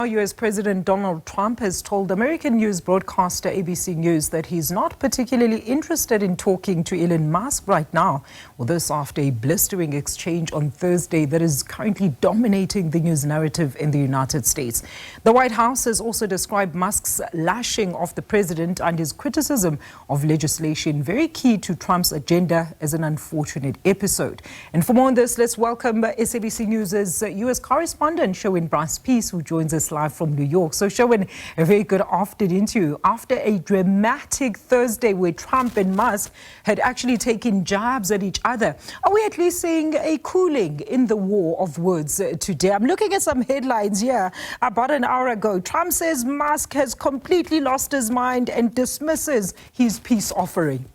U.S. President Donald Trump has told American news broadcaster ABC News that he's not particularly interested in talking to Elon Musk right now. Well, this after a blistering exchange on Thursday that is currently dominating the news narrative in the United States. The White House has also described Musk's lashing of the president and his criticism of legislation very key to Trump's agenda as an unfortunate episode. And for more on this, let's welcome SABC News' U.S. correspondent Sherwin Bryce-Pease, who joins us live from New York. So Sherwin, a very good afternoon to you. After a dramatic Thursday where Trump and Musk had actually taken jabs at each other, are we at least seeing a cooling in the war of words today? I'm looking at some headlines here. About an hour ago, Trump says Musk has completely lost his mind and dismisses his peace offering.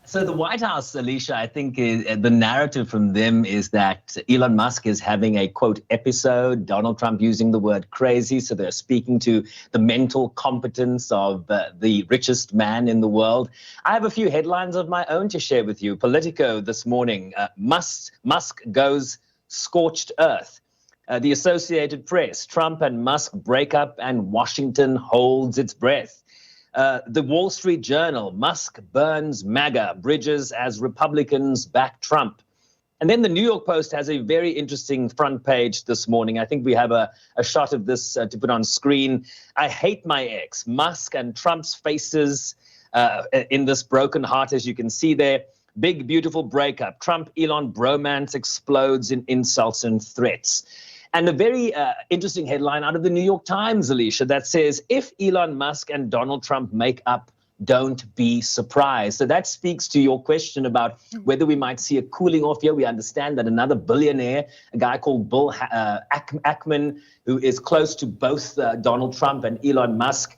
So the White House, Alicia, I think the narrative from them is that Elon Musk is having a, quote, episode, Donald Trump using the word crazy. So they're speaking to the mental competence of the richest man in the world. I have a few headlines of my own to share with you. Politico this morning, Musk goes scorched earth. The Associated Press, Trump and Musk break up and Washington holds its breath. The Wall Street Journal, Musk burns MAGA bridges as Republicans back Trump. And then the New York Post has a very interesting front page this morning. I think we have a shot of this to put on screen. I hate my ex. Musk and Trump's faces in this broken heart, as you can see there. Big, beautiful breakup. Trump-Elon bromance explodes in insults and threats. And a very interesting headline out of the New York Times, Alicia, that says, if Elon Musk and Donald Trump make up, don't be surprised. So that speaks to your question about whether we might see a cooling off here. We understand that another billionaire, a guy called Bill Ackman, who is close to both Donald Trump and Elon Musk,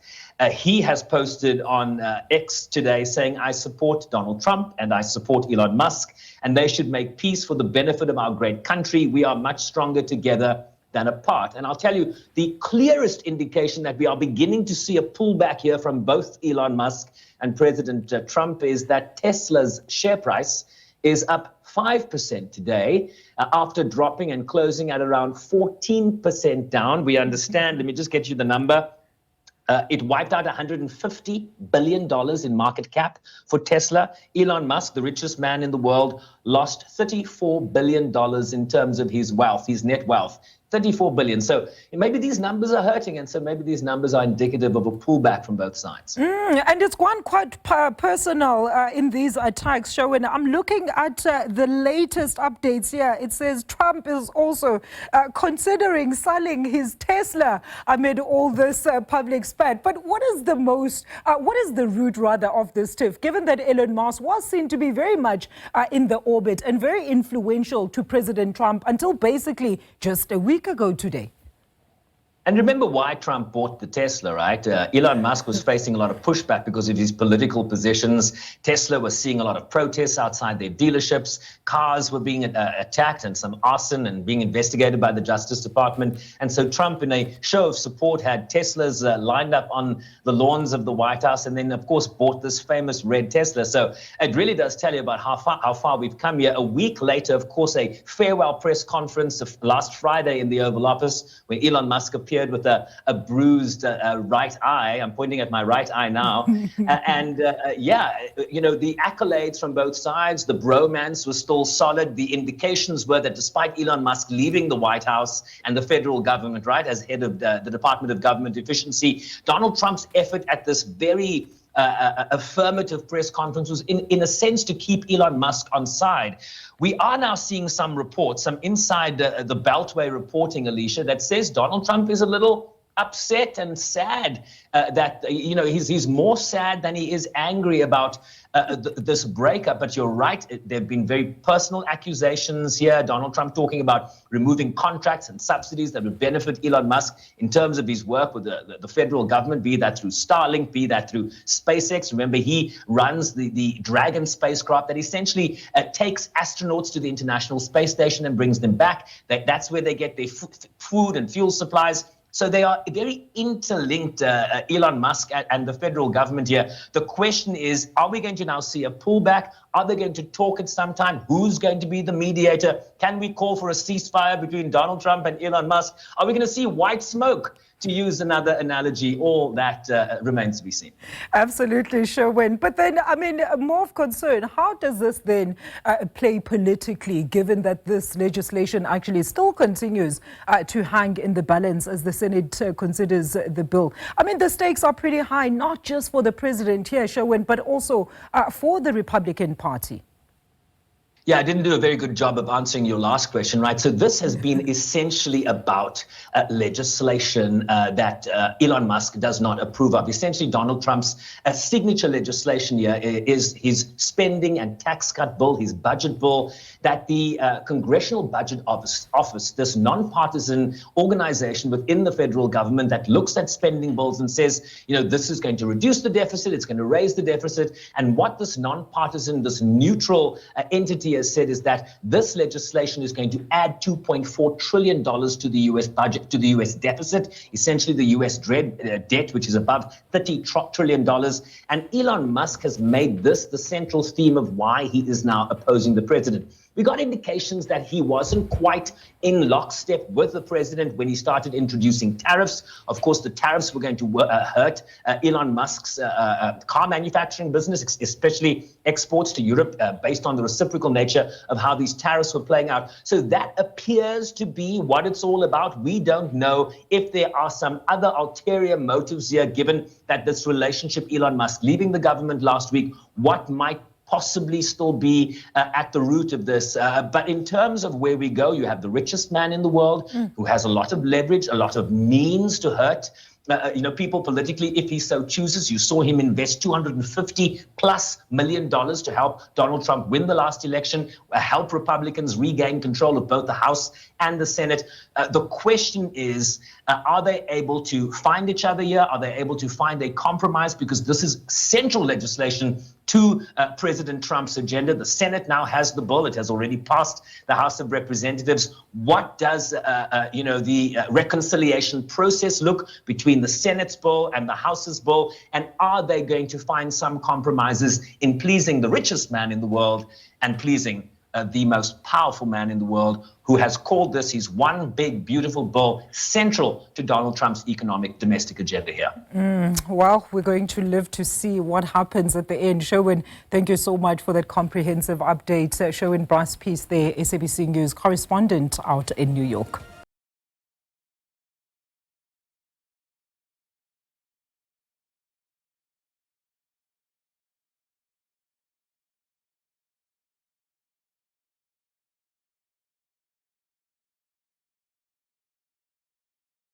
he has posted on X today saying, I support Donald Trump and I support Elon Musk, and they should make peace for the benefit of our great country. We are much stronger together than apart. And I'll tell you, the clearest indication that we are beginning to see a pullback here from both Elon Musk and President Trump is that Tesla's share price is up 5% today after dropping and closing at around 14% down. We understand, let me just get you the number. It wiped out $150 billion in market cap for Tesla. Elon Musk, the richest man in the world, lost $34 billion in terms of his wealth, his net wealth. 34 billion. So maybe these numbers are hurting, and so maybe these numbers are indicative of a pullback from both sides. And it's gone quite personal in these attacks, Sherwin. I'm looking at the latest updates here. It says Trump is also considering selling his Tesla amid all this public spat. But what is the root rather of this tiff, given that Elon Musk was seen to be very much in the orbit and very influential to President Trump until basically just a week ago today? And remember why Trump bought the Tesla, right? Elon Musk was facing a lot of pushback because of his political positions. Tesla was seeing a lot of protests outside their dealerships. Cars were being attacked and some arson and being investigated by the Justice Department. And so Trump, in a show of support, had Teslas lined up on the lawns of the White House and then, of course, bought this famous red Tesla. So it really does tell you about how far we've come here. A week later, of course, a farewell press conference last Friday in the Oval Office where Elon Musk appeared with a bruised right eye. I'm pointing at my right eye now. Yeah, you know, the accolades from both sides, the bromance was still solid. The indications were that despite Elon Musk leaving the White House and the federal government, right, as head of the Department of Government Efficiency, Donald Trump's effort at this very affirmative press conference was in a sense to keep Elon Musk on side. We are now seeing some reports, some inside the Beltway reporting, Alicia, that says Donald Trump is a little upset and sad that, you know, he's more sad than he is angry about this breakup. But you're right, there have been very personal accusations here. Donald Trump talking about removing contracts and subsidies that would benefit Elon Musk in terms of his work with the federal government, be that through Starlink, be that through SpaceX. Remember, he runs the Dragon spacecraft that essentially takes astronauts to the International Space Station and brings them back. That's where they get their food and fuel supplies. So they are very interlinked, Elon Musk and the federal government here. The question is, are we going to now see a pullback? Are they going to talk at some time? Who's going to be the mediator? Can we call for a ceasefire between Donald Trump and Elon Musk? Are we going to see white smoke, to use another analogy? All that remains to be seen. Absolutely, Sherwin. But then, I mean, more of concern, how does this then play politically, given that this legislation actually still continues to hang in the balance as the Senate considers the bill? I mean, the stakes are pretty high, not just for the president here, Sherwin, but also for the Republican Party. Yeah, I didn't do a very good job of answering your last question, right? So this has been essentially about legislation that Elon Musk does not approve of. Essentially, Donald Trump's signature legislation here is his spending and tax cut bill, his budget bill, that the Congressional Budget Office, this nonpartisan organization within the federal government that looks at spending bills and says, you know, this is going to reduce the deficit, it's going to raise the deficit. And what this nonpartisan, this neutral entity has said is that this legislation is going to add $2.4 trillion to the U.S. budget, to the U.S. deficit, essentially the U.S. debt, which is above $30 trillion. And Elon Musk has made this the central theme of why he is now opposing the president. We got indications that he wasn't quite in lockstep with the president when he started introducing tariffs. Of course, the tariffs were going to hurt Elon Musk's car manufacturing business, especially exports to Europe, based on the reciprocal nature of how these tariffs were playing out. So that appears to be what it's all about. We don't know if there are some other ulterior motives here, given that this relationship, Elon Musk leaving the government last week, what might possibly still be at the root of this. But in terms of where we go, you have the richest man in the world who has a lot of leverage, a lot of means to hurt. People politically, if he so chooses. You saw him invest $250+ million to help Donald Trump win the last election, help Republicans regain control of both the House and the Senate. The question is, are they able to find each other here? Are they able to find a compromise? Because this is central legislation to President Trump's agenda. The Senate now has the bill. It has already passed the House of Representatives. What does the reconciliation process look between the Senate's bill and the House's bill? And are they going to find some compromises in pleasing the richest man in the world and pleasing the most powerful man in the world, who has called this his one big, beautiful bill, central to Donald Trump's economic domestic agenda here? Well, we're going to live to see what happens at the end. Sherwin, thank you so much for that comprehensive update. Sherwin Bryce-Pease, the SABC News correspondent out in New York.